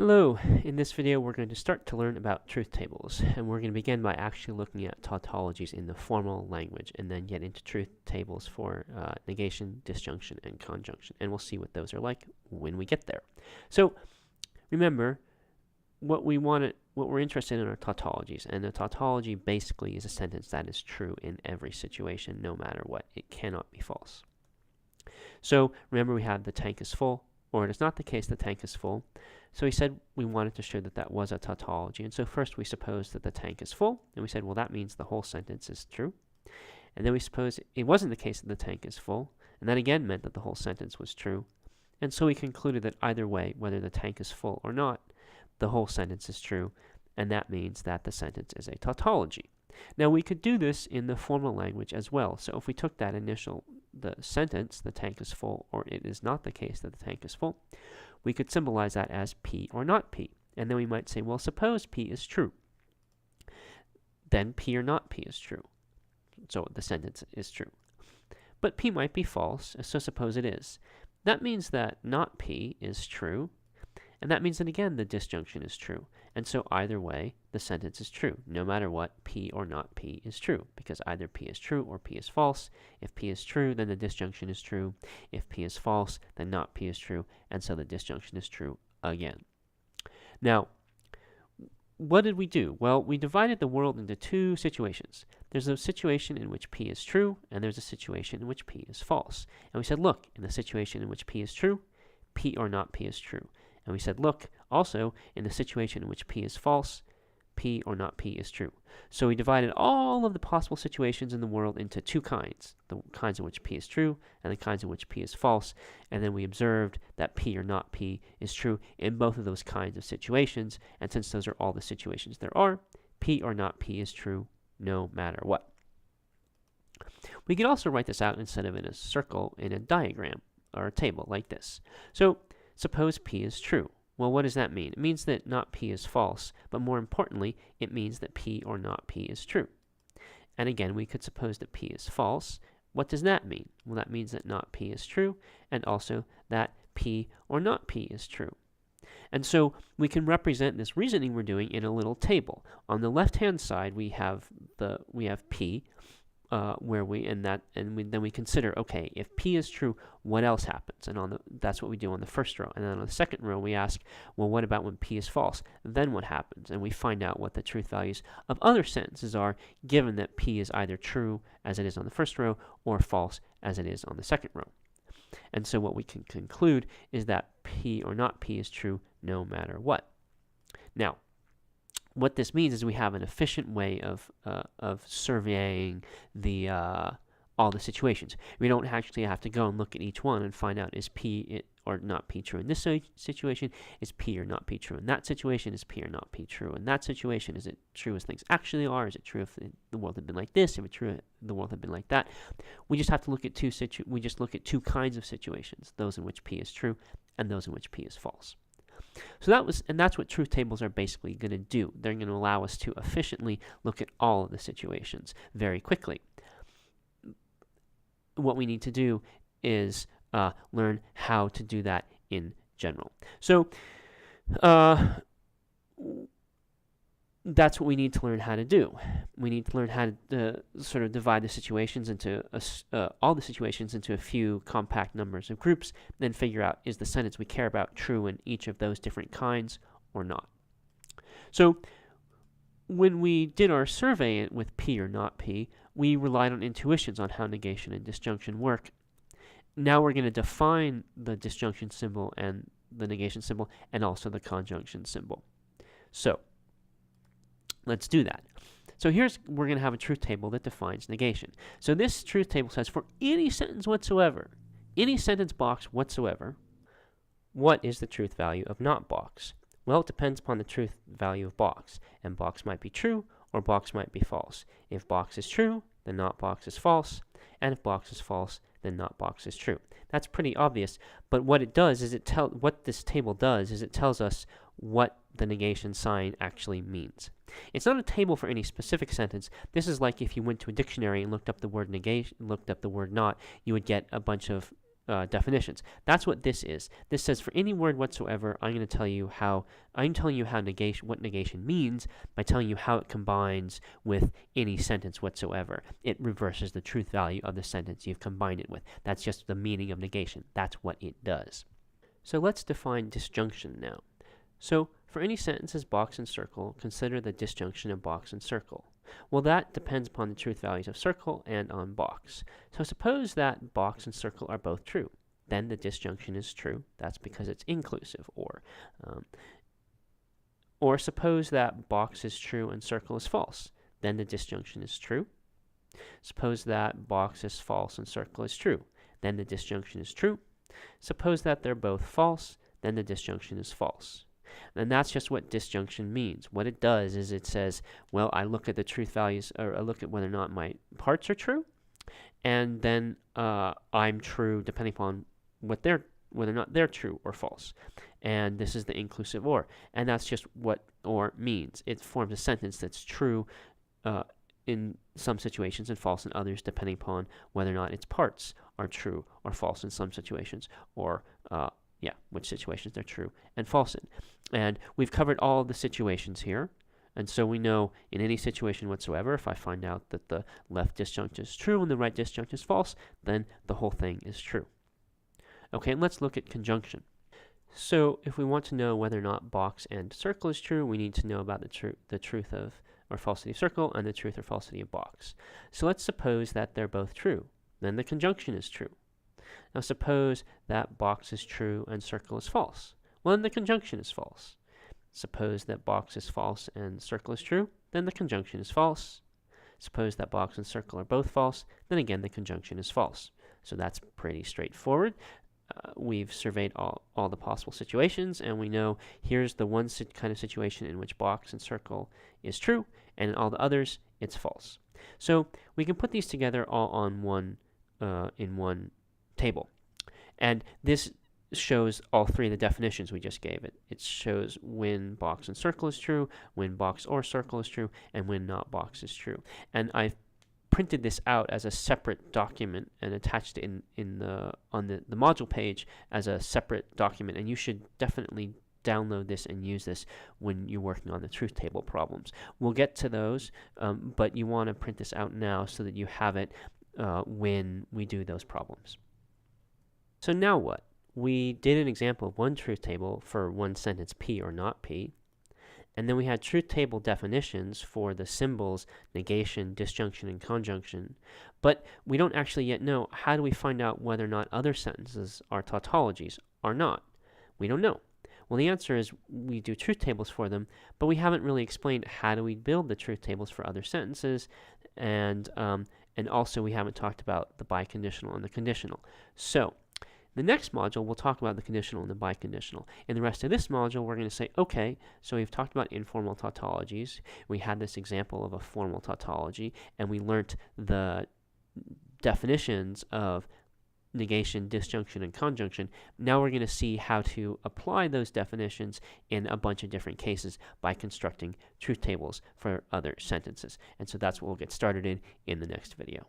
Hello, in this video we're going to start to learn about truth tables, and we're going to begin by actually looking at tautologies in the formal language and then get into truth tables for negation, disjunction, and conjunction, and we'll see what those are like when we get there. So remember, what we're interested in are tautologies, and a tautology basically is a sentence that is true in every situation, no matter what. It cannot be false. So remember, we have the tank is full, or it is not the case the tank is full. So he said we wanted to show that that was a tautology. And so first we supposed that the tank is full, and we said, well, that means the whole sentence is true. And then we supposed it wasn't the case that the tank is full, and that again meant that the whole sentence was true. And so we concluded that either way, whether the tank is full or not, the whole sentence is true, and that means that the sentence is a tautology. Now we could do this in the formal language as well. So if we took that the sentence, the tank is full, or it is not the case that the tank is full, we could symbolize that as P or not P. And then we might say, well, suppose P is true. Then P or not P is true. So the sentence is true. But P might be false, so suppose it is. That means that not P is true, and that means that again the disjunction is true. And so either way, the sentence is true. No matter what, P or not P is true, because either P is true or P is false. If P is true, then the disjunction is true. If P is false, then not P is true, and so the disjunction is true again. Now, what did we do? Well, we divided the world into two situations. There's a situation in which P is true, and there's a situation in which P is false. And we said, look, in the situation in which P is true, P or not P is true. And we said, look, also, in the situation in which P is false, P or not P is true. So we divided all of the possible situations in the world into two kinds, the kinds in which P is true and the kinds in which P is false, and then we observed that P or not P is true in both of those kinds of situations, and since those are all the situations there are, P or not P is true no matter what. We could also write this out instead of in a circle in a diagram or a table like this. So suppose P is true. Well, what does that mean? It means that not P is false, but more importantly, it means that P or not P is true. And again, we could suppose that P is false. What does that mean? Well, that means that not P is true, and also that P or not P is true. And so we can represent this reasoning we're doing in a little table. On the left-hand side, we have P, then we consider, okay, if P is true, what else happens? And that's what we do on the first row. And then on the second row, we ask, well, what about when P is false? Then what happens? And we find out what the truth values of other sentences are, given that P is either true, as it is on the first row, or false, as it is on the second row. And so what we can conclude is that P or not P is true no matter what. Now, what this means is we have an efficient way of surveying all the situations. We don't actually have to go and look at each one and find out, is P or not P true in this situation? Is P or not P true in that situation? Is P or not P true in that situation? Is it true as things actually are? Is it true if the world had been like this? If it's true if the world had been like that? We just have to look at two kinds of situations: those in which P is true and those in which P is false. So that's what truth tables are basically going to do. They're going to allow us to efficiently look at all of the situations very quickly. What we need to do is learn how to do that in general. So that's what we need to learn how to do. We need to learn how to sort of divide the situations into all the situations into a few compact numbers of groups, then figure out, is the sentence we care about true in each of those different kinds or not. So when we did our survey with P or not P, we relied on intuitions on how negation and disjunction work. Now we're going to define the disjunction symbol and the negation symbol and also the conjunction symbol. So let's do that. So we're going to have a truth table that defines negation. So this truth table says for any sentence whatsoever, any sentence box whatsoever, what is the truth value of not box? Well, it depends upon the truth value of box. And box might be true or box might be false. If box is true, then not box is false. And if box is false, then not box is true. That's pretty obvious, but what it does is what this table does is it tells us what the negation sign actually means. It's not a table for any specific sentence. This is like if you went to a dictionary and looked up the word negation, looked up the word not, you would get a bunch of definitions. That's what this is. This says for any word whatsoever, I'm telling you how what negation means by telling you how it combines with any sentence whatsoever. It reverses the truth value of the sentence you've combined it with. That's just the meaning of negation. That's what it does. So let's define disjunction now. So for any sentences box and circle, consider the disjunction of box and circle. Well, that depends upon the truth values of circle and on box. So suppose that box and circle are both true. Then the disjunction is true. That's because it's inclusive. Or suppose that box is true and circle is false. Then the disjunction is true. Suppose that box is false and circle is true. Then the disjunction is true. Suppose that they're both false. Then the disjunction is false. And that's just what disjunction means. What it does is it says, well, I look at the truth values, or I look at whether or not my parts are true, and then I'm true depending upon whether or not they're true or false. And this is the inclusive or. And that's just what or means. It forms a sentence that's true in some situations and false in others, depending upon whether or not its parts are true or false in some situations, or which situations they're true and false in. And we've covered all the situations here. And so we know in any situation whatsoever, if I find out that the left disjunct is true and the right disjunct is false, then the whole thing is true. Okay, and let's look at conjunction. So if we want to know whether or not box and circle is true, we need to know about the truth of or falsity of circle and the truth or falsity of box. So let's suppose that they're both true. Then the conjunction is true. Now suppose that box is true and circle is false. Well, then the conjunction is false. Suppose that box is false and circle is true. Then the conjunction is false. Suppose that box and circle are both false. Then again, the conjunction is false. So that's pretty straightforward. We've surveyed all the possible situations, and we know here's the one kind of situation in which box and circle is true, and in all the others, it's false. So we can put these together all on in one table. And this shows all three of the definitions we just gave it. It shows when box and circle is true, when box or circle is true, and when not box is true. And I've printed this out as a separate document and attached it on the module page as a separate document. And you should definitely download this and use this when you're working on the truth table problems. We'll get to those, but you want to print this out now so that you have it when we do those problems. So now what? We did an example of one truth table for one sentence P or not P, and then we had truth table definitions for the symbols negation, disjunction, and conjunction, but we don't actually yet know how do we find out whether or not other sentences are tautologies or not. We don't know. Well, the answer is we do truth tables for them, but we haven't really explained how do we build the truth tables for other sentences, and also we haven't talked about the biconditional and the conditional. So the next module, we'll talk about the conditional and the biconditional. In the rest of this module, we're going to say, okay, so we've talked about informal tautologies. We had this example of a formal tautology, and we learnt the definitions of negation, disjunction, and conjunction. Now we're going to see how to apply those definitions in a bunch of different cases by constructing truth tables for other sentences. And so that's what we'll get started in the next video.